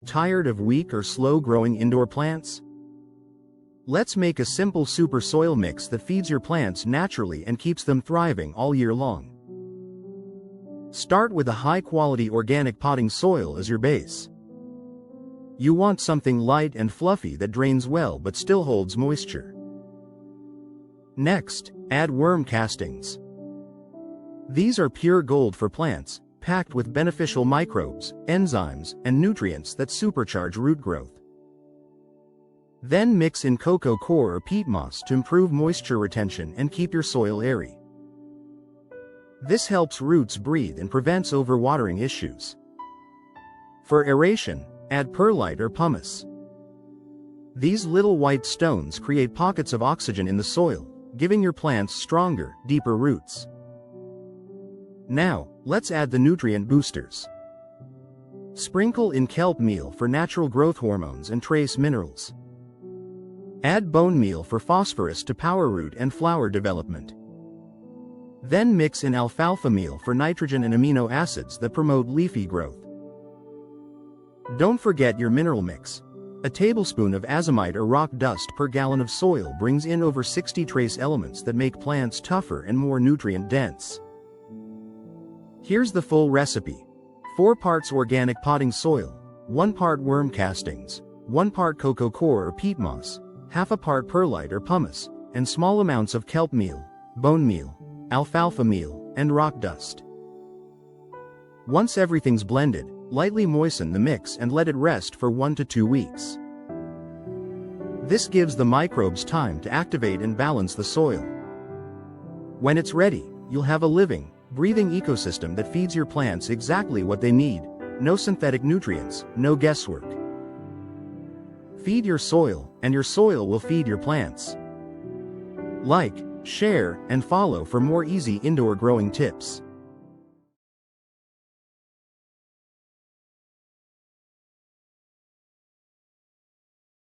Tired of weak or slow-growing indoor plants? Let's make a simple super soil mix that feeds your plants naturally and keeps them thriving all year long. Start with a high-quality organic potting soil as your base. You want something light and fluffy that drains well but still holds moisture. Next, add worm castings. These are pure gold for plants, packed with beneficial microbes, enzymes, and nutrients that supercharge root growth. Then mix in coco coir or peat moss to improve moisture retention and keep your soil airy. This helps roots breathe and prevents overwatering issues. For aeration, add perlite or pumice. These little white stones create pockets of oxygen in the soil, giving your plants stronger, deeper roots. Now, let's add the nutrient boosters. Sprinkle in kelp meal for natural growth hormones and trace minerals. Add bone meal for phosphorus to power root and flower development. Then mix in alfalfa meal for nitrogen and amino acids that promote leafy growth. Don't forget your mineral mix. A tablespoon of azomite or rock dust per gallon of soil brings in over 60 trace elements that make plants tougher and more nutrient dense. Here's the full recipe. 4 parts organic potting soil, 1 part worm castings, 1 part coco coir or peat moss, half a part perlite or pumice, and small amounts of kelp meal, bone meal, alfalfa meal, and rock dust. Once everything's blended, lightly moisten the mix and let it rest for 1 to 2 weeks. This gives the microbes time to activate and balance the soil. When it's ready, you'll have a living, breathing ecosystem that feeds your plants exactly what they need. No synthetic nutrients, no guesswork. Feed your soil, and your soil will feed your plants. Like, share, and follow for more easy indoor growing tips.